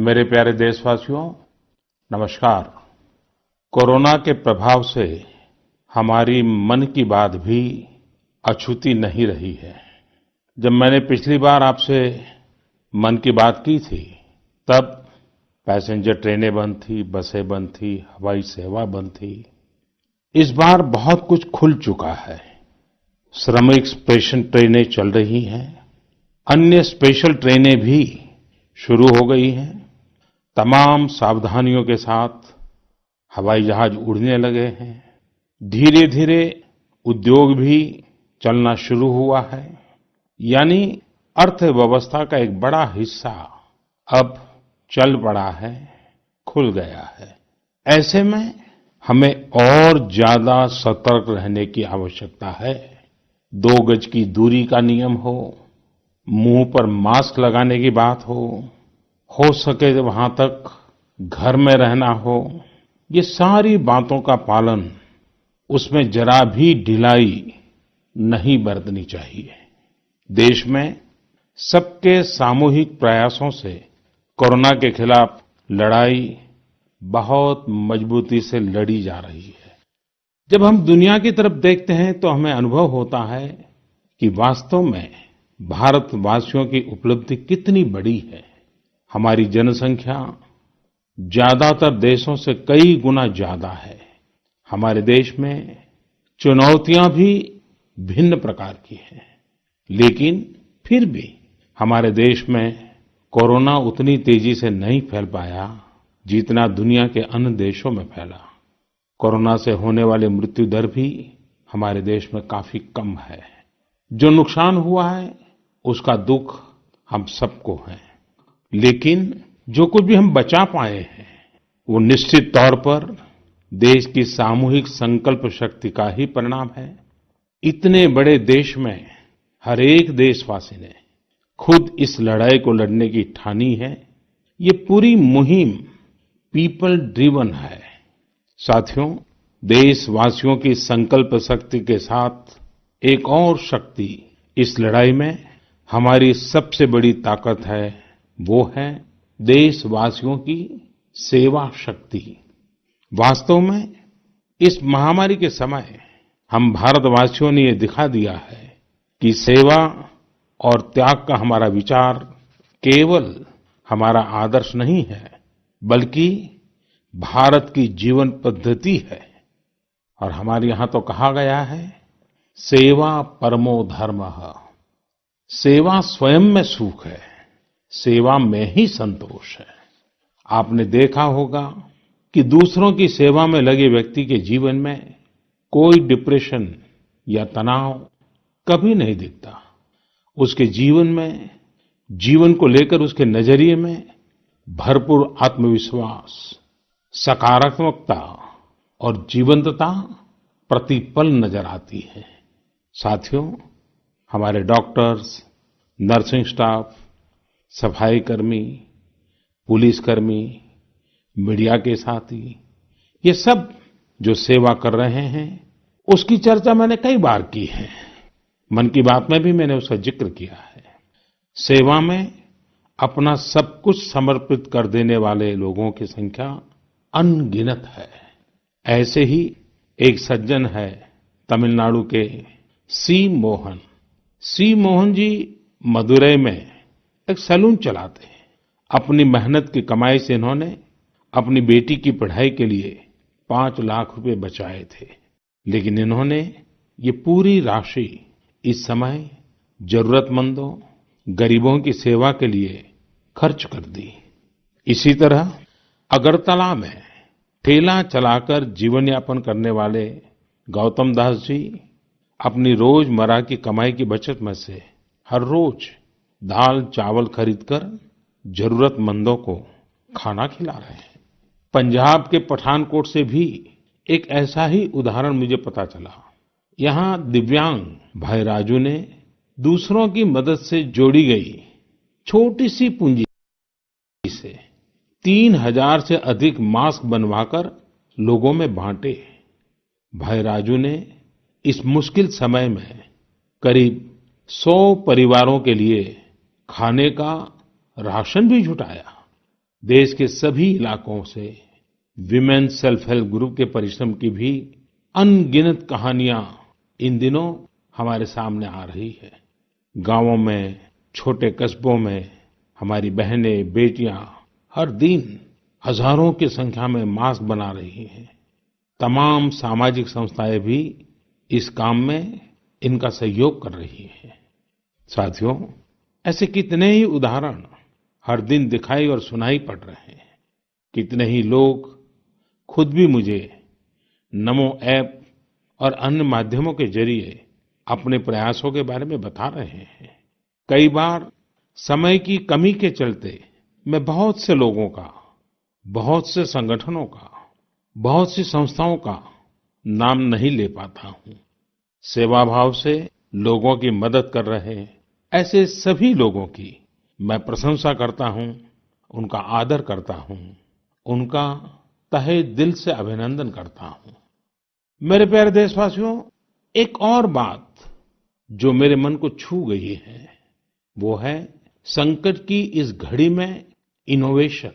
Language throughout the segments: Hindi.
मेरे प्यारे देशवासियों, नमस्कार। कोरोना के प्रभाव से हमारी मन की बात भी अछूती नहीं रही है। जब मैंने पिछली बार आपसे मन की बात की थी, तब पैसेंजर ट्रेनें बंद थी, बसें बंद थी, हवाई सेवा बंद थी। इस बार बहुत कुछ खुल चुका है। श्रमिक स्पेशल ट्रेनें चल रही हैं, अन्य स्पेशल ट्रेनें भी शुरू हो गई हैं। तमाम सावधानियों के साथ हवाई जहाज उड़ने लगे हैं। धीरे धीरे उद्योग भी चलना शुरू हुआ है। यानी अर्थव्यवस्था का एक बड़ा हिस्सा अब चल पड़ा है, खुल गया है। ऐसे में हमें और ज्यादा सतर्क रहने की आवश्यकता है। 2 गज की दूरी का नियम हो, मुंह पर मास्क लगाने की बात हो सके तो वहां तक घर में रहना हो, ये सारी बातों का पालन, उसमें जरा भी ढिलाई नहीं बरतनी चाहिए। देश में सबके सामूहिक प्रयासों से कोरोना के खिलाफ लड़ाई बहुत मजबूती से लड़ी जा रही है। जब हम दुनिया की तरफ देखते हैं तो हमें अनुभव होता है कि वास्तव में भारतवासियों की उपलब्धि कितनी बड़ी है। हमारी जनसंख्या ज्यादातर देशों से कई गुना ज्यादा है। हमारे देश में चुनौतियां भी भिन्न प्रकार की हैं, लेकिन फिर भी हमारे देश में कोरोना उतनी तेजी से नहीं फैल पाया जितना दुनिया के अन्य देशों में फैला। कोरोना से होने वाली मृत्यु दर भी हमारे देश में काफी कम है। जो नुकसान हुआ है उसका दुख हम सबको है, लेकिन जो कुछ भी हम बचा पाए हैं वो निश्चित तौर पर देश की सामूहिक संकल्प शक्ति का ही परिणाम है। इतने बड़े देश में हर एक देशवासी ने खुद इस लड़ाई को लड़ने की ठानी है। ये पूरी मुहिम पीपल ड्रिवन है। साथियों, देशवासियों की संकल्प शक्ति के साथ एक और शक्ति इस लड़ाई में हमारी सबसे बड़ी ताकत है, वो है देशवासियों की सेवा शक्ति। वास्तव में इस महामारी के समय हम भारतवासियों ने ये दिखा दिया है कि सेवा और त्याग का हमारा विचार केवल हमारा आदर्श नहीं है, बल्कि भारत की जीवन पद्धति है। और हमारे यहाँ तो कहा गया है, सेवा परमो धर्मः। सेवा स्वयं में सुख है, सेवा में ही संतोष है। आपने देखा होगा कि दूसरों की सेवा में लगे व्यक्ति के जीवन में कोई डिप्रेशन या तनाव कभी नहीं दिखता। उसके जीवन में, जीवन को लेकर उसके नजरिए में भरपूर आत्मविश्वास, सकारात्मकता और जीवंतता प्रतिपल नजर आती है। साथियों, हमारे डॉक्टर्स, नर्सिंग स्टाफ, सफाई कर्मी, पुलिसकर्मी, मीडिया के साथी, ये सब जो सेवा कर रहे हैं, उसकी चर्चा मैंने कई बार की है। मन की बात में भी मैंने उसका जिक्र किया है। सेवा में अपना सब कुछ समर्पित कर देने वाले लोगों की संख्या अनगिनत है। ऐसे ही एक सज्जन है तमिलनाडु के सी मोहन। सी मोहन जी मदुरै में एक सैलून चलाते हैं। अपनी मेहनत की कमाई से इन्होंने अपनी बेटी की पढ़ाई के लिए 5 लाख रुपए बचाए थे, लेकिन इन्होंने ये पूरी राशि इस समय जरूरतमंदों, गरीबों की सेवा के लिए खर्च कर दी। इसी तरह अगरतला में ठेला चलाकर जीवन यापन करने वाले गौतम दास जी अपनी रोजमर्रा की कमाई की बचत में से हर रोज दाल चावल खरीदकर जरूरतमंदों को खाना खिला रहे हैं। पंजाब के पठानकोट से भी एक ऐसा ही उदाहरण मुझे पता चला। यहाँ दिव्यांग भाई राजू ने दूसरों की मदद से जोड़ी गई छोटी सी पूंजी से 3000 से अधिक मास्क बनवाकर लोगों में बांटे। भाई राजू ने इस मुश्किल समय में करीब 100 परिवारों के लिए खाने का राशन भी जुटाया। देश के सभी इलाकों से विमेन सेल्फ हेल्प ग्रुप के परिश्रम की भी अनगिनत कहानियां इन दिनों हमारे सामने आ रही है। गांवों में, छोटे कस्बों में हमारी बहनें, बेटियां हर दिन हजारों की संख्या में मास्क बना रही हैं। तमाम सामाजिक संस्थाएं भी इस काम में इनका सहयोग कर रही हैं। साथियों, ऐसे कितने ही उदाहरण हर दिन दिखाई और सुनाई पड़ रहे हैं। कितने ही लोग खुद भी मुझे नमो ऐप और अन्य माध्यमों के जरिए अपने प्रयासों के बारे में बता रहे हैं। कई बार समय की कमी के चलते मैं बहुत से लोगों का, बहुत से संगठनों का, बहुत सी संस्थाओं का नाम नहीं ले पाता हूँ। सेवाभाव से लोगों की मदद कर रहे ऐसे सभी लोगों की मैं प्रशंसा करता हूँ, उनका आदर करता हूँ, उनका तहे दिल से अभिनंदन करता हूँ। मेरे प्यारे देशवासियों, एक और बात जो मेरे मन को छू गई है, वो है संकट की इस घड़ी में इनोवेशन।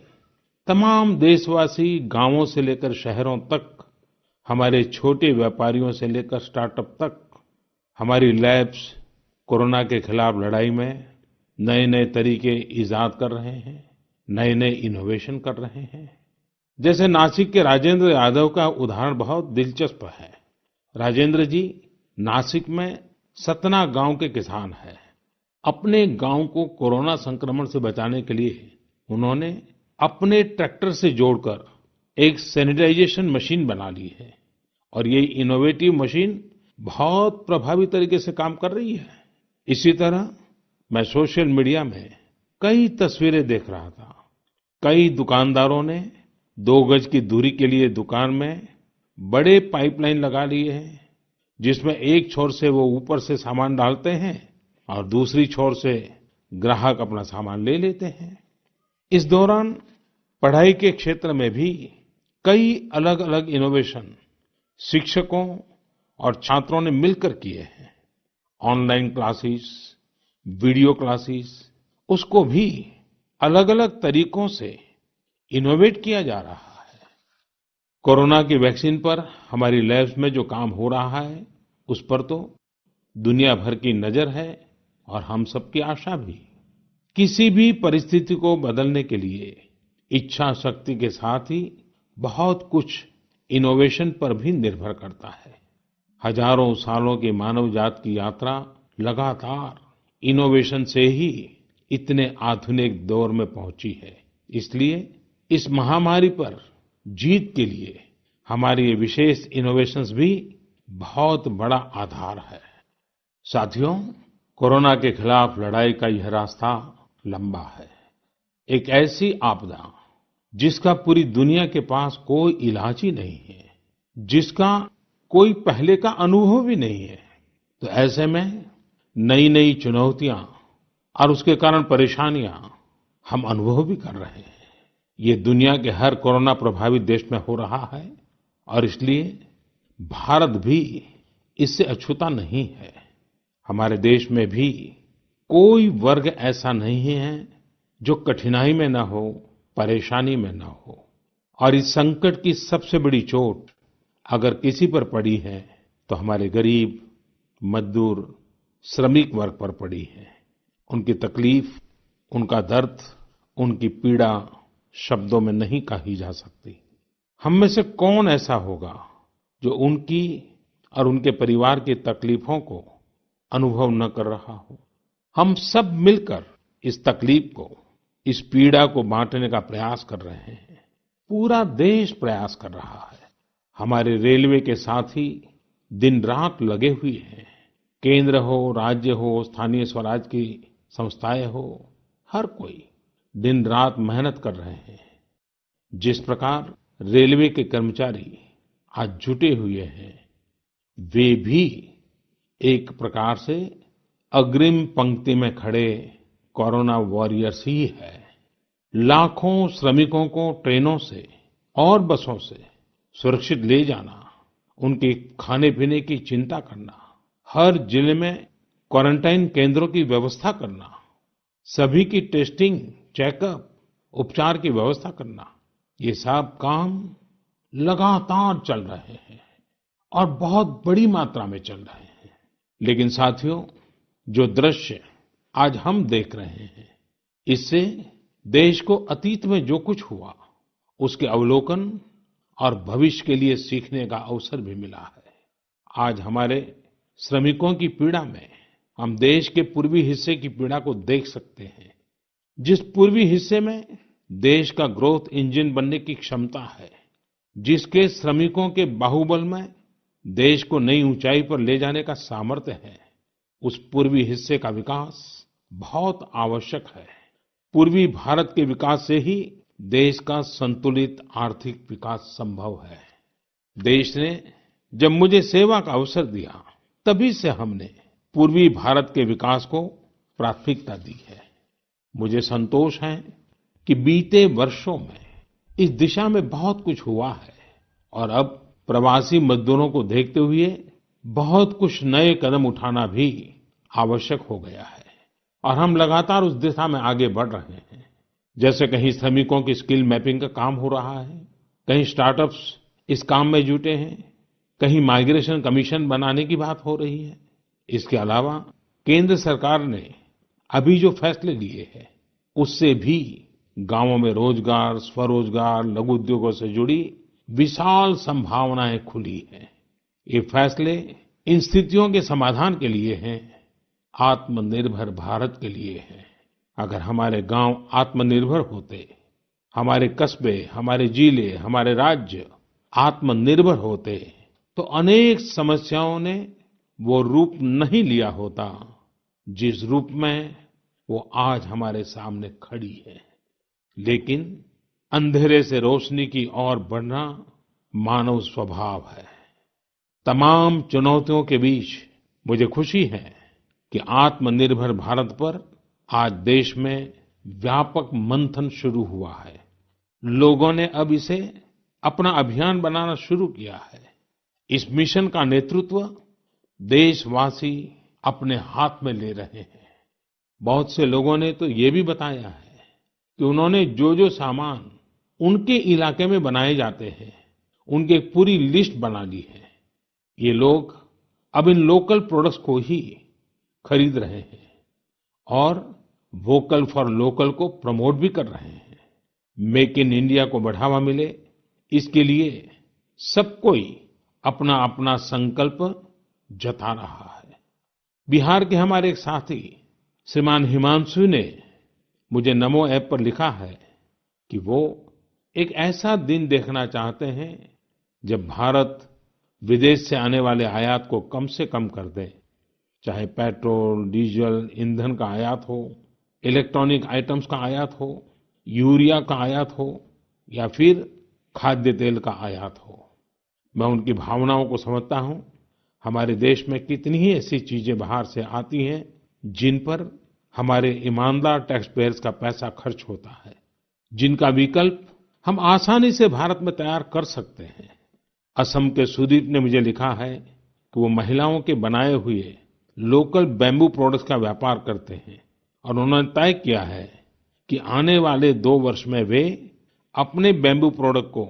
तमाम देशवासी गांवों से लेकर शहरों तक, हमारे छोटे व्यापारियों से लेकर स्टार्टअप तक, हमारी लैब्स कोरोना के खिलाफ लड़ाई में नए-नए तरीके इजाद कर रहे हैं, नए-नए इनोवेशन कर रहे हैं। जैसे नासिक के राजेंद्र यादव का उदाहरण बहुत दिलचस्प है। राजेंद्र जी नासिक में सतना गांव के किसान हैं। अपने गांव को कोरोना संक्रमण से बचाने के लिए उन्होंने अपने ट्रैक्टर से जोड़कर एक सैनिटाइजेशन मशीन बना ली है और ये इनोवेटिव मशीन बहुत प्रभावी तरीके से काम कर रही है। इसी तरह मैं सोशल मीडिया में कई तस्वीरें देख रहा था। कई दुकानदारों ने 2 गज की दूरी के लिए दुकान में बड़े पाइपलाइन लगा लिए हैं, जिसमें एक छोर से वो ऊपर से सामान डालते हैं और दूसरी छोर से ग्राहक अपना सामान ले लेते हैं। इस दौरान पढ़ाई के क्षेत्र में भी कई अलग-अलग इनोवेशन शिक्षकों और छात्रों ने मिलकर किए हैं। ऑनलाइन क्लासेस, वीडियो क्लासेस, उसको भी अलग-अलग तरीकों से इनोवेट किया जा रहा है। कोरोना की वैक्सीन पर हमारी लैब्स में जो काम हो रहा है, उस पर तो दुनिया भर की नजर है और हम सबकी आशा भी। किसी भी परिस्थिति को बदलने के लिए इच्छा शक्ति के साथ ही बहुत कुछ इनोवेशन पर भी निर्भर करता है। हजारों सालों की मानव जात की यात्रा लगातार इनोवेशन से ही इतने आधुनिक दौर में पहुंची है। इसलिए इस महामारी पर जीत के लिए हमारी ये विशेष इनोवेशंस भी बहुत बड़ा आधार है। साथियों, कोरोना के खिलाफ लड़ाई का यह रास्ता लंबा है। एक ऐसी आपदा जिसका पूरी दुनिया के पास कोई इलाज ही नहीं है, जिसका कोई पहले का अनुभव भी नहीं है। तो ऐसे में नई-नई चुनौतियां और उसके कारण परेशानियां हम अनुभव भी कर रहे हैं। ये दुनिया के हर कोरोना प्रभावित देश में हो रहा है और इसलिए भारत भी इससे अछूता नहीं है। हमारे देश में भी कोई वर्ग ऐसा नहीं है जो कठिनाई में न हो, परेशानी में न हो। और इस संकट की सबसे बड़ी चोट अगर किसी पर पड़ी है तो हमारे गरीब, मजदूर, श्रमिक वर्ग पर पड़ी है। उनकी तकलीफ, उनका दर्द, उनकी पीड़ा शब्दों में नहीं कही जा सकती। हम में से कौन ऐसा होगा जो उनकी और उनके परिवार की तकलीफों को अनुभव न कर रहा हो। हम सब मिलकर इस तकलीफ को, इस पीड़ा को बांटने का प्रयास कर रहे हैं। पूरा देश प्रयास कर रहा है। हमारे रेलवे के साथी दिन रात लगे हुए हैं। केंद्र हो, राज्य हो, स्थानीय स्वराज की संस्थाएं हो, हर कोई दिन रात मेहनत कर रहे हैं। जिस प्रकार रेलवे के कर्मचारी आज जुटे हुए हैं, वे भी एक प्रकार से अग्रिम पंक्ति में खड़े कोरोना वॉरियर्स ही है। लाखों श्रमिकों को ट्रेनों से और बसों से सुरक्षित ले जाना, उनके खाने पीने की चिंता करना, हर जिले में क्वारंटाइन केंद्रों की व्यवस्था करना, सभी की टेस्टिंग, चेकअप, उपचार की व्यवस्था करना, ये सब काम लगातार चल रहे हैं और बहुत बड़ी मात्रा में चल रहे हैं। लेकिन साथियों, जो दृश्य आज हम देख रहे हैं, इससे देश को अतीत में जो कुछ हुआ, उसके अवलोकन और भविष्य के लिए सीखने का अवसर भी मिला है। आज हमारे श्रमिकों की पीड़ा में हम देश के पूर्वी हिस्से की पीड़ा को देख सकते हैं। जिस पूर्वी हिस्से में देश का ग्रोथ इंजन बनने की क्षमता है, जिसके श्रमिकों के बाहुबल में देश को नई ऊंचाई पर ले जाने का सामर्थ्य है, उस पूर्वी हिस्से का विकास बहुत आवश्यक है। पूर्वी भारत के विकास से ही देश का संतुलित आर्थिक विकास संभव है। देश ने जब मुझे सेवा का अवसर दिया, तभी से हमने पूर्वी भारत के विकास को प्राथमिकता दी है। मुझे संतोष है कि बीते वर्षों में इस दिशा में बहुत कुछ हुआ है और अब प्रवासी मजदूरों को देखते हुए बहुत कुछ नए कदम उठाना भी आवश्यक हो गया है और हम लगातार उस दिशा में आगे बढ़ रहे हैं। जैसे कहीं श्रमिकों की स्किल मैपिंग का काम हो रहा है, कहीं स्टार्टअप्स इस काम में जुटे हैं, कहीं माइग्रेशन कमीशन बनाने की बात हो रही है। इसके अलावा केंद्र सरकार ने अभी जो फैसले लिए हैं, उससे भी गांवों में रोजगार, स्वरोजगार, लघु उद्योगों से जुड़ी विशाल संभावनाएं खुली हैं। ये फैसले इन स्थितियों के समाधान के लिए हैं, आत्मनिर्भर भारत के लिए हैं। अगर हमारे गांव आत्मनिर्भर होते, हमारे कस्बे, हमारे जिले, हमारे राज्य आत्मनिर्भर होते, तो अनेक समस्याओं ने वो रूप नहीं लिया होता जिस रूप में वो आज हमारे सामने खड़ी है। लेकिन अंधेरे से रोशनी की ओर बढ़ना मानव स्वभाव है। तमाम चुनौतियों के बीच मुझे खुशी है कि आत्मनिर्भर भारत पर आज देश में व्यापक मंथन शुरू हुआ है। लोगों ने अब इसे अपना अभियान बनाना शुरू किया है। इस मिशन का नेतृत्व देशवासी अपने हाथ में ले रहे हैं। बहुत से लोगों ने तो ये भी बताया है कि उन्होंने जो जो सामान उनके इलाके में बनाए जाते हैं, उनकी एक पूरी लिस्ट बना ली है। ये लोग अब इन लोकल प्रोडक्ट्स को ही खरीद रहे हैं और वोकल फॉर लोकल को प्रमोट भी कर रहे हैं। मेक इन इंडिया को बढ़ावा मिले, इसके लिए सब कोई अपना अपना संकल्प जता रहा है। बिहार के हमारे एक साथी श्रीमान हिमांशु ने मुझे नमो ऐप पर लिखा है कि वो एक ऐसा दिन देखना चाहते हैं जब भारत विदेश से आने वाले आयात को कम से कम कर दे, चाहे पेट्रोल, डीजल, ईंधन का आयात हो, इलेक्ट्रॉनिक आइटम्स का आयात हो, यूरिया का आयात हो या फिर खाद्य तेल का आयात हो। मैं उनकी भावनाओं को समझता हूँ। हमारे देश में कितनी ही ऐसी चीजें बाहर से आती हैं जिन पर हमारे ईमानदार टैक्स पेयर्स का पैसा खर्च होता है, जिनका विकल्प हम आसानी से भारत में तैयार कर सकते हैं। असम के सुदीप ने मुझे लिखा है कि वो महिलाओं के बनाए हुए लोकल बैम्बू प्रोडक्ट्स का व्यापार करते हैं और उन्होंने तय किया है कि आने वाले 2 वर्ष में वे अपने बैम्बू प्रोडक्ट को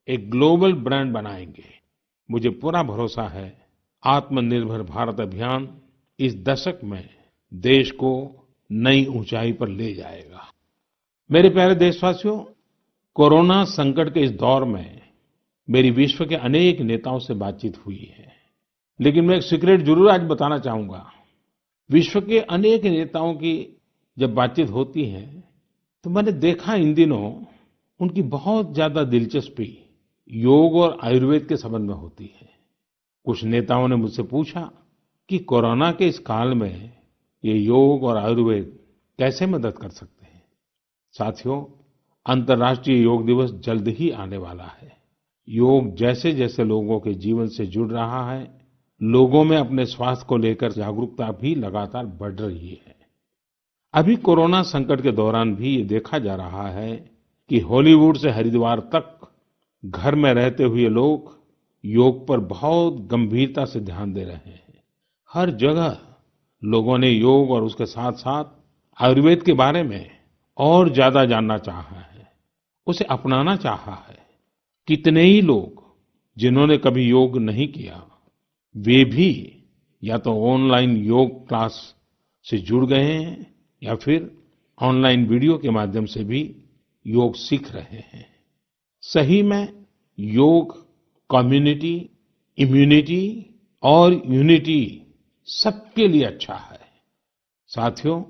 एक ग्लोबल ब्रांड बनाएंगे। मुझे पूरा भरोसा है आत्मनिर्भर भारत अभियान इस दशक में देश को नई ऊंचाई पर ले जाएगा। मेरे प्यारे देशवासियों, कोरोना संकट के इस दौर में मेरी विश्व के अनेक नेताओं से बातचीत हुई है, लेकिन मैं एक सीक्रेट जरूर आज बताना चाहूंगा। विश्व के अनेक नेताओं की जब बातचीत होती है तो मैंने देखा इन दिनों उनकी बहुत ज्यादा दिलचस्पी योग और आयुर्वेद के संबंध में होती है। कुछ नेताओं ने मुझसे पूछा कि कोरोना के इस काल में ये योग और आयुर्वेद कैसे मदद कर सकते हैं। साथियों, अंतर्राष्ट्रीय योग दिवस जल्द ही आने वाला है। योग जैसे जैसे लोगों के जीवन से जुड़ रहा है, लोगों में अपने स्वास्थ्य को लेकर जागरूकता भी लगातार बढ़ रही है। अभी कोरोना संकट के दौरान भी ये देखा जा रहा है कि हॉलीवुड से हरिद्वार तक घर में रहते हुए लोग योग पर बहुत गंभीरता से ध्यान दे रहे हैं। हर जगह लोगों ने योग और उसके साथ साथ आयुर्वेद के बारे में और ज्यादा जानना चाहा है, उसे अपनाना चाहा है। कितने ही लोग जिन्होंने कभी योग नहीं किया, वे भी या तो ऑनलाइन योग क्लास से जुड़ गए हैं या फिर ऑनलाइन वीडियो के माध्यम से भी योग सीख रहे हैं। सही में योग कम्युनिटी, इम्यूनिटी और यूनिटी सबके लिए अच्छा है। साथियों,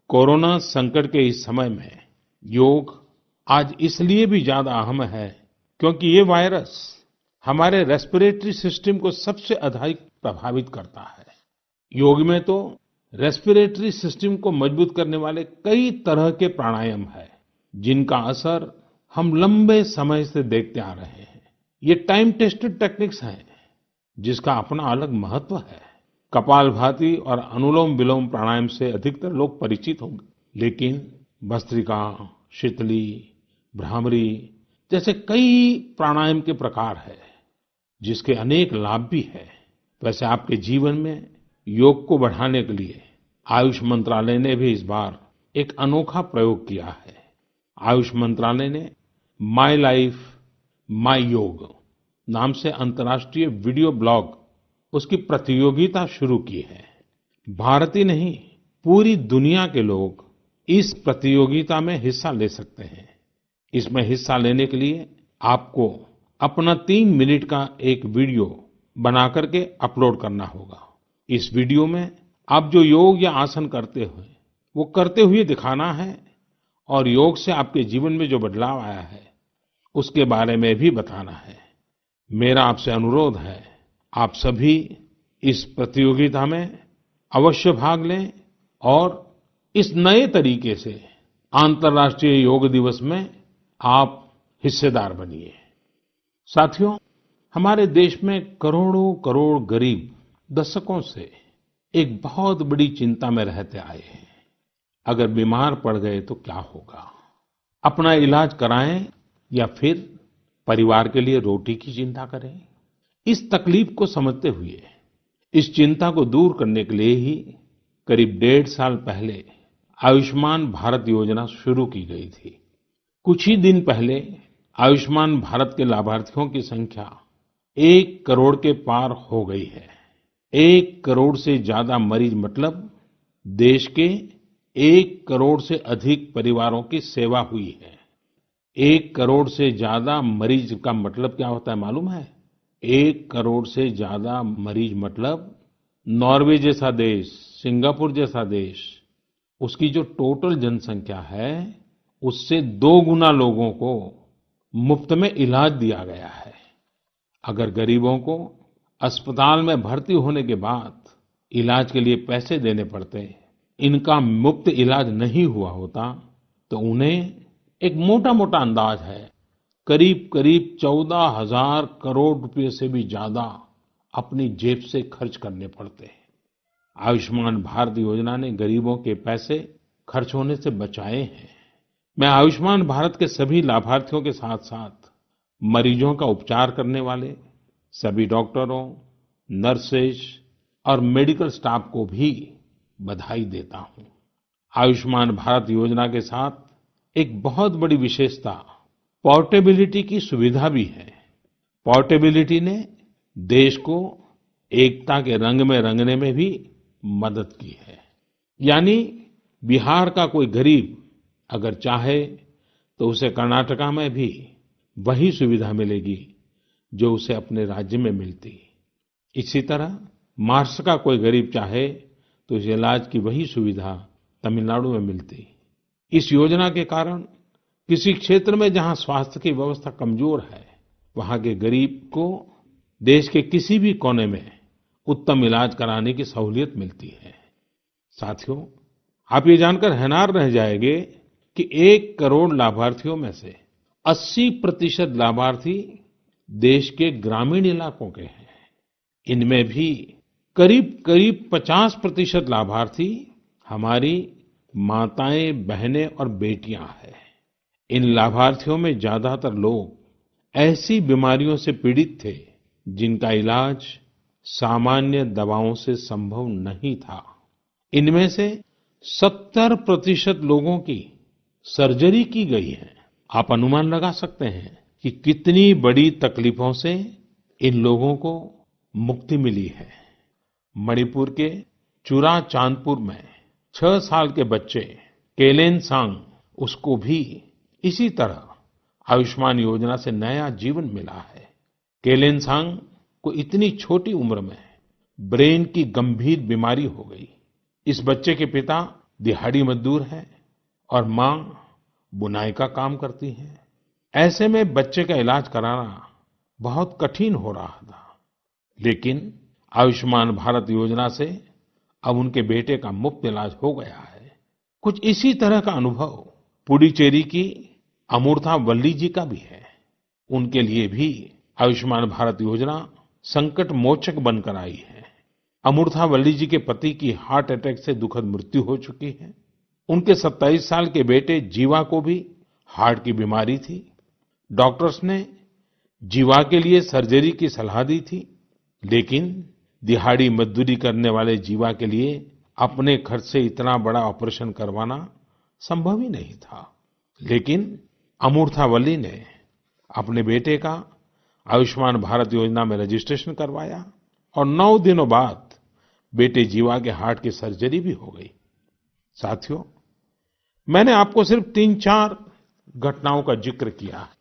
कोरोना संकट के इस समय में योग आज इसलिए भी ज्यादा अहम है क्योंकि ये वायरस हमारे रेस्पिरेटरी सिस्टम को सबसे अधिक प्रभावित करता है। योग में तो रेस्पिरेटरी सिस्टम को मजबूत करने वाले कई तरह के प्राणायाम है, जिनका असर हम लंबे समय से देखते आ रहे हैं। ये टाइम टेस्टेड टेक्निक्स हैं, जिसका अपना अलग महत्व है। कपालभाति और अनुलोम विलोम प्राणायाम से अधिकतर लोग परिचित होंगे, लेकिन भस्त्रिका, शीतली, भ्रामरी जैसे कई प्राणायाम के प्रकार है, जिसके अनेक लाभ भी है। वैसे आपके जीवन में योग को बढ़ाने के लिए आयुष मंत्रालय ने भी इस बार एक अनोखा प्रयोग किया है। आयुष मंत्रालय ने माय लाइफ माय योग नाम से अंतर्राष्ट्रीय वीडियो ब्लॉग उसकी प्रतियोगिता शुरू की है। भारत ही नहीं, पूरी दुनिया के लोग इस प्रतियोगिता में हिस्सा ले सकते हैं। इसमें हिस्सा लेने के लिए आपको अपना 3 मिनट का एक वीडियो बना करके अपलोड करना होगा। इस वीडियो में आप जो योग या आसन करते हुए वो करते हुए दिखाना है और योग से आपके जीवन में जो बदलाव आया है उसके बारे में भी बताना है। मेरा आपसे अनुरोध है, आप सभी इस प्रतियोगिता में अवश्य भाग लें और इस नए तरीके से अंतर्राष्ट्रीय योग दिवस में आप हिस्सेदार बनिए। साथियों, हमारे देश में करोड़ों करोड़ गरीब दशकों से एक बहुत बड़ी चिंता में रहते आए हैं। अगर बीमार पड़ गए तो क्या होगा? अपना इलाज कराएं या फिर परिवार के लिए रोटी की चिंता करें? इस तकलीफ को समझते हुए इस चिंता को दूर करने के लिए ही करीब 1.5 साल पहले आयुष्मान भारत योजना शुरू की गई थी। कुछ ही दिन पहले आयुष्मान भारत के लाभार्थियों की संख्या 1 करोड़ के पार हो गई है। 1 करोड़ से ज्यादा मरीज मतलब देश के 1 करोड़ से अधिक परिवारों की सेवा हुई है। 1 करोड़ से ज्यादा मरीज का मतलब क्या होता है मालूम है? 1 करोड़ से ज्यादा मरीज मतलब नॉर्वे जैसा देश, सिंगापुर जैसा देश, उसकी जो टोटल जनसंख्या है उससे 2 गुना लोगों को मुफ्त में इलाज दिया गया है। अगर गरीबों को अस्पताल में भर्ती होने के बाद इलाज के लिए पैसे देने पड़ते, इनका मुफ्त इलाज नहीं हुआ होता, तो उन्हें एक मोटा मोटा अंदाज है करीब करीब 14,000 करोड़ रुपए से भी ज्यादा अपनी जेब से खर्च करने पड़ते हैं। आयुष्मान भारत योजना ने गरीबों के पैसे खर्च होने से बचाए हैं। मैं आयुष्मान भारत के सभी लाभार्थियों के साथ साथ मरीजों का उपचार करने वाले सभी डॉक्टरों, नर्सेज और मेडिकल स्टाफ को भी बधाई देता हूं। आयुष्मान भारत योजना के साथ एक बहुत बड़ी विशेषता पोर्टेबिलिटी की सुविधा भी है। पोर्टेबिलिटी ने देश को एकता के रंग में रंगने में भी मदद की है। यानी बिहार का कोई गरीब अगर चाहे तो उसे कर्नाटका में भी वही सुविधा मिलेगी जो उसे अपने राज्य में मिलती। इसी तरह महाराष्ट्र का कोई गरीब चाहे तो इस इलाज की वही सुविधा तमिलनाडु में मिलती। इस योजना के कारण किसी क्षेत्र में जहां स्वास्थ्य की व्यवस्था कमजोर है, वहां के गरीब को देश के किसी भी कोने में उत्तम इलाज कराने की सहूलियत मिलती है। साथियों, आप ये जानकर हैरान रह जाएंगे कि 1 करोड़ लाभार्थियों में से 80% लाभार्थी देश के ग्रामीण इलाकों के हैं। इनमें भी करीब करीब 50% लाभार्थी हमारी माताएं, बहनें और बेटियां हैं। इन लाभार्थियों में ज्यादातर लोग ऐसी बीमारियों से पीड़ित थे जिनका इलाज सामान्य दवाओं से संभव नहीं था। इनमें से 70% लोगों की सर्जरी की गई है। आप अनुमान लगा सकते हैं कि कितनी बड़ी तकलीफों से इन लोगों को मुक्ति मिली है। मणिपुर के चुराचांदपुर में 6 साल के बच्चे केलेनसांग, उसको भी इसी तरह आयुष्मान योजना से नया जीवन मिला है। केलेनसांग को इतनी छोटी उम्र में ब्रेन की गंभीर बीमारी हो गई। इस बच्चे के पिता दिहाड़ी मजदूर हैं और माँ बुनाई का काम करती हैं। ऐसे में बच्चे का इलाज कराना बहुत कठिन हो रहा था, लेकिन आयुष्मान भारत योजना से अब उनके बेटे का मुफ्त इलाज हो गया है। कुछ इसी तरह का अनुभव पुडुचेरी की अमूर्था वल्ली जी का भी है। उनके लिए भी आयुष्मान भारत योजना संकट मोचक बनकर आई है। अमूर्था वल्ली जी के पति की हार्ट अटैक से दुखद मृत्यु हो चुकी है। उनके 27 साल के बेटे जीवा को भी हार्ट की बीमारी थी। डॉक्टर्स ने जीवा के लिए सर्जरी की सलाह दी थी, लेकिन दिहाड़ी मजदूरी करने वाले जीवा के लिए अपने खर्च से इतना बड़ा ऑपरेशन करवाना संभव ही नहीं था। लेकिन अमूर्था वल्ली ने अपने बेटे का आयुष्मान भारत योजना में रजिस्ट्रेशन करवाया और 9 दिनों बाद बेटे जीवा के हार्ट की सर्जरी भी हो गई। साथियों, मैंने आपको सिर्फ 3-4 घटनाओं का जिक्र किया है।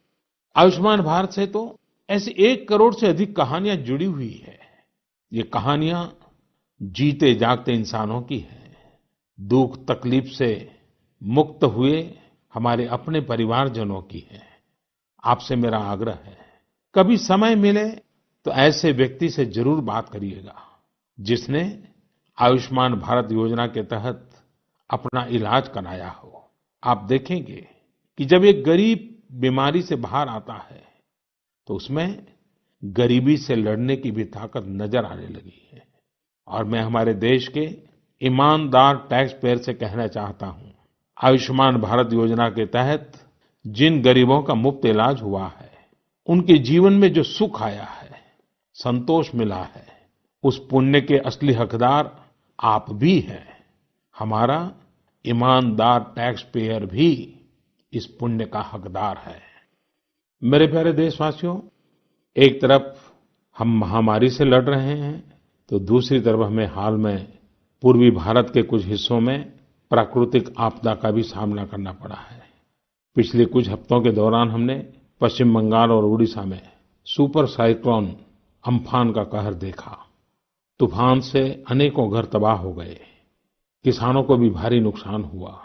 आयुष्मान भारत से तो ऐसी 1 करोड़ से अधिक कहानियां जुड़ी हुई है। ये कहानियां जीते जागते इंसानों की हैं। दुख तकलीफ से मुक्त हुए हमारे अपने परिवारजनों की है। आपसे मेरा आग्रह है, कभी समय मिले तो ऐसे व्यक्ति से जरूर बात करिएगा जिसने आयुष्मान भारत योजना के तहत अपना इलाज कराया हो। आप देखेंगे कि जब एक गरीब बीमारी से बाहर आता है तो उसमें गरीबी से लड़ने की भी ताकत नजर आने लगी है। और मैं हमारे देश के ईमानदार टैक्स पेयर से कहना चाहता हूं, आयुष्मान भारत योजना के तहत जिन गरीबों का मुफ्त इलाज हुआ है, उनके जीवन में जो सुख आया है, संतोष मिला है, उस पुण्य के असली हकदार आप भी हैं। हमारा ईमानदार टैक्स पेयर भी इस पुण्य का हकदार है। मेरे प्यारे देशवासियों, एक तरफ हम महामारी से लड़ रहे हैं तो दूसरी तरफ हमें हाल में पूर्वी भारत के कुछ हिस्सों में प्राकृतिक आपदा का भी सामना करना पड़ा है। पिछले कुछ हफ्तों के दौरान हमने पश्चिम बंगाल और उड़ीसा में सुपर साइक्लोन अम्फान का कहर देखा। तूफान से अनेकों घर तबाह हो गए, किसानों को भी भारी नुकसान हुआ।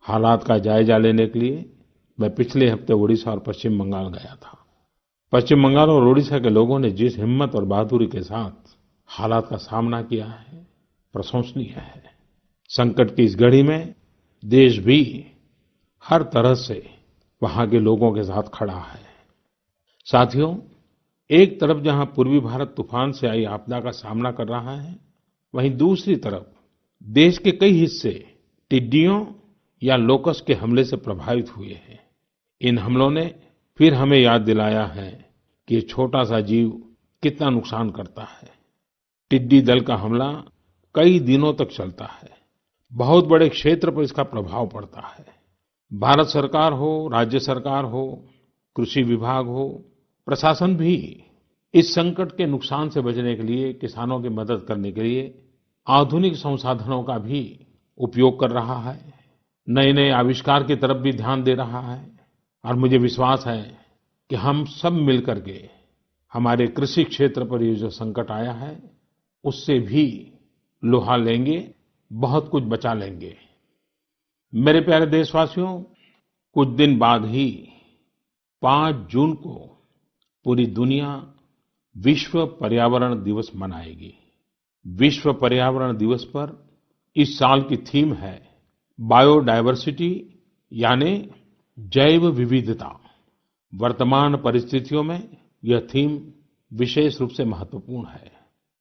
हालात का जायजा लेने के लिए मैं पिछले हफ्ते उड़ीसा और पश्चिम बंगाल गया था। पश्चिम बंगाल और उड़ीसा के लोगों ने जिस हिम्मत और बहादुरी के साथ हालात का सामना किया है, प्रशंसनीय है। संकट की इस घड़ी में देश भी हर तरह से वहां के लोगों के साथ खड़ा है। साथियों, एक तरफ जहां पूर्वी भारत तूफान से आई आपदा का सामना कर रहा है, वहीं दूसरी तरफ देश के कई हिस्से टिड्डियों या लोकस्ट के हमले से प्रभावित हुए हैं। इन हमलों ने फिर हमें याद दिलाया है कि ये छोटा सा जीव कितना नुकसान करता है। टिड्डी दल का हमला कई दिनों तक चलता है। बहुत बड़े क्षेत्र पर इसका प्रभाव पड़ता है। भारत सरकार हो, राज्य सरकार हो, कृषि विभाग हो, प्रशासन भी इस संकट के नुकसान से बचने के लिए, किसानों की मदद करने के लिए आधुनिक संसाधनों का भी उपयोग कर रहा है। नए नए आविष्कार की तरफ भी ध्यान दे रहा है। और मुझे विश्वास है कि हम सब मिलकर के हमारे कृषि क्षेत्र पर ये जो संकट आया है, उससे भी लोहा लेंगे, बहुत कुछ बचा लेंगे। मेरे प्यारे देशवासियों, कुछ दिन बाद ही 5 जून को पूरी दुनिया विश्व पर्यावरण दिवस मनाएगी। विश्व पर्यावरण दिवस पर इस साल की थीम है बायोडायवर्सिटी, यानी जैव विविधता। वर्तमान परिस्थितियों में यह थीम विशेष रूप से महत्वपूर्ण है।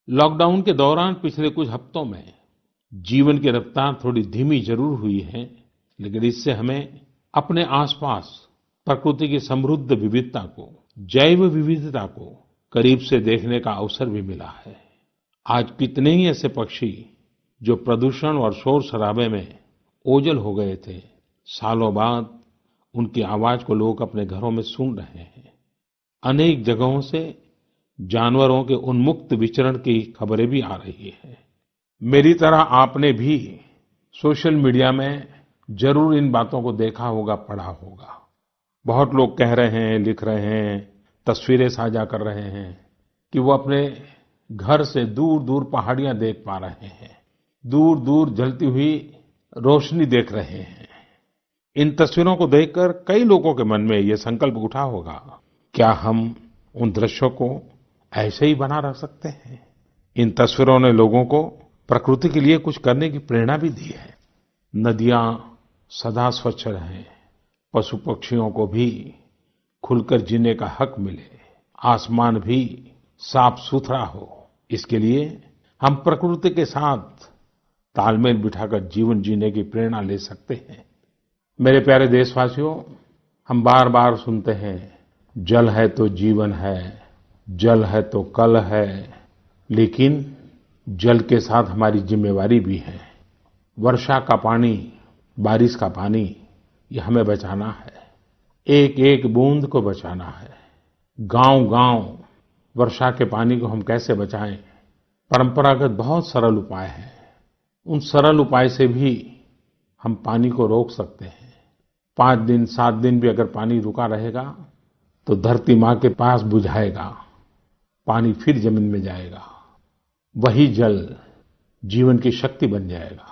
लॉकडाउन के दौरान पिछले कुछ हफ्तों में जीवन की रफ्तार थोड़ी धीमी जरूर हुई है, लेकिन इससे हमें अपने आसपास प्रकृति की समृद्ध विविधता को, जैव विविधता को करीब से देखने का अवसर भी मिला है। आज कितने ही ऐसे पक्षी जो प्रदूषण और शोर शराबे में ओझल हो गए थे, सालों बाद उनकी आवाज को लोग अपने घरों में सुन रहे हैं। अनेक जगहों से जानवरों के उन्मुक्त विचरण की खबरें भी आ रही हैं। मेरी तरह आपने भी सोशल मीडिया में जरूर इन बातों को देखा होगा, पढ़ा होगा। बहुत लोग कह रहे हैं, लिख रहे हैं, तस्वीरें साझा कर रहे हैं कि वो अपने घर से दूर-दूर पहाड़ियां देख पा रहे हैं, दूर-दूर जलती हुई रोशनी देख रहे हैं। इन तस्वीरों को देखकर कई लोगों के मन में ये संकल्प उठा होगा, क्या हम उन दृश्यों को ऐसे ही बना रख सकते हैं? इन तस्वीरों ने लोगों को प्रकृति के लिए कुछ करने की प्रेरणा भी दी है। नदियां सदा स्वच्छ रहें, पशु पक्षियों को भी खुलकर जीने का हक मिले, आसमान भी साफ सुथरा हो, इसके लिए हम प्रकृति के साथ तालमेल बिठाकर जीवन जीने की प्रेरणा ले सकते हैं। मेरे प्यारे देशवासियों, हम बार बार सुनते हैं, जल है तो जीवन है, जल है तो कल है, लेकिन जल के साथ हमारी जिम्मेवारी भी है। वर्षा का पानी, बारिश का पानी, ये हमें बचाना है, एक एक बूंद को बचाना है। गांव-गांव वर्षा के पानी को हम कैसे बचाएं? परंपरागत बहुत सरल उपाय हैं। उन सरल उपाय से भी हम पानी को रोक सकते हैं। 5 दिन 7 दिन भी अगर पानी रुका रहेगा तो धरती माँ के पास बुझाएगा, पानी फिर जमीन में जाएगा, वही जल जीवन की शक्ति बन जाएगा।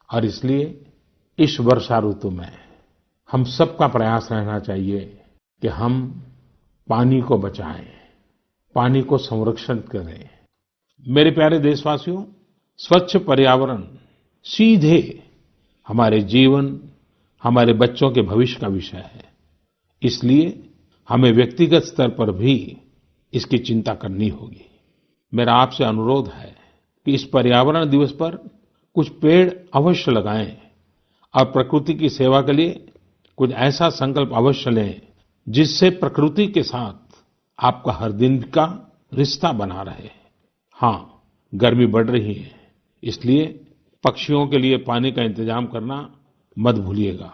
और इसलिए इस वर्षा ऋतु में हम सबका प्रयास रहना चाहिए कि हम पानी को बचाएं, पानी को संरक्षित करें। मेरे प्यारे देशवासियों, स्वच्छ पर्यावरण सीधे हमारे जीवन, हमारे बच्चों के भविष्य का विषय है। इसलिए हमें व्यक्तिगत स्तर पर भी इसकी चिंता करनी होगी। मेरा आपसे अनुरोध है कि इस पर्यावरण दिवस पर कुछ पेड़ अवश्य लगाएं और प्रकृति की सेवा के लिए कुछ ऐसा संकल्प अवश्य लें जिससे प्रकृति के साथ आपका हर दिन का रिश्ता बना रहे। हाँ, गर्मी बढ़ रही है, इसलिए पक्षियों के लिए पानी का इंतजाम करना मत भूलिएगा।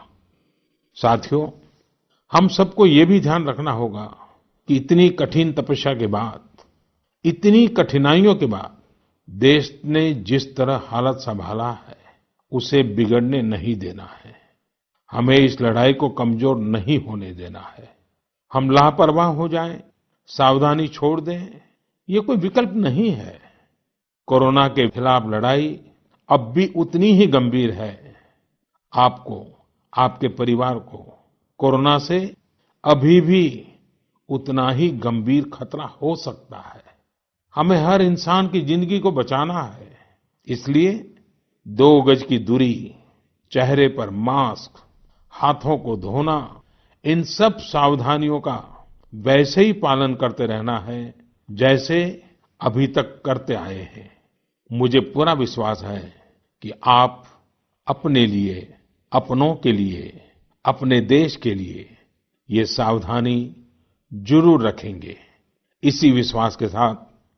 साथियों, हम सबको ये भी ध्यान रखना होगा कि इतनी कठिन तपस्या के बाद, इतनी कठिनाइयों के बाद देश ने जिस तरह हालत संभाला है, उसे बिगड़ने नहीं देना है। हमें इस लड़ाई को कमजोर नहीं होने देना है। हम लापरवाह हो जाएं, सावधानी छोड़ दें, ये कोई विकल्प नहीं है। कोरोना के खिलाफ लड़ाई अब भी उतनी ही गंभीर है। आपको, आपके परिवार को कोरोना से अभी भी उतना ही गंभीर खतरा हो सकता है। हमें हर इंसान की जिंदगी को बचाना है। इसलिए 2 गज की दूरी, चेहरे पर मास्क, हाथों को धोना, इन सब सावधानियों का वैसे ही पालन करते रहना है जैसे अभी तक करते आए हैं। मुझे पूरा विश्वास है कि आप अपने लिए, अपनों के लिए, अपने देश के लिए ये सावधानी जरूर रखेंगे। इसी विश्वास के साथ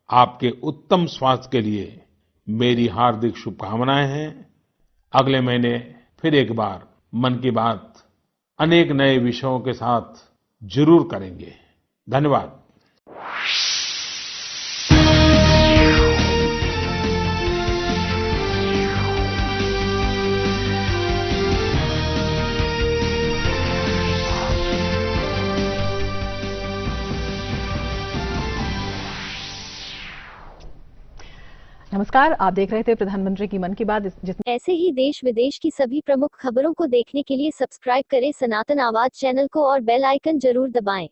आपके उत्तम स्वास्थ्य के लिए मेरी हार्दिक शुभकामनाएं हैं। अगले महीने फिर एक बार मन की बात अनेक नए विषयों के साथ जरूर करेंगे। धन्यवाद। नमस्कार, आप देख रहे थे प्रधानमंत्री की मन की बात। ऐसे ही देश विदेश की सभी प्रमुख खबरों को देखने के लिए सब्सक्राइब करें सनातन आवाज चैनल को और बेल आइकन जरूर दबाएं।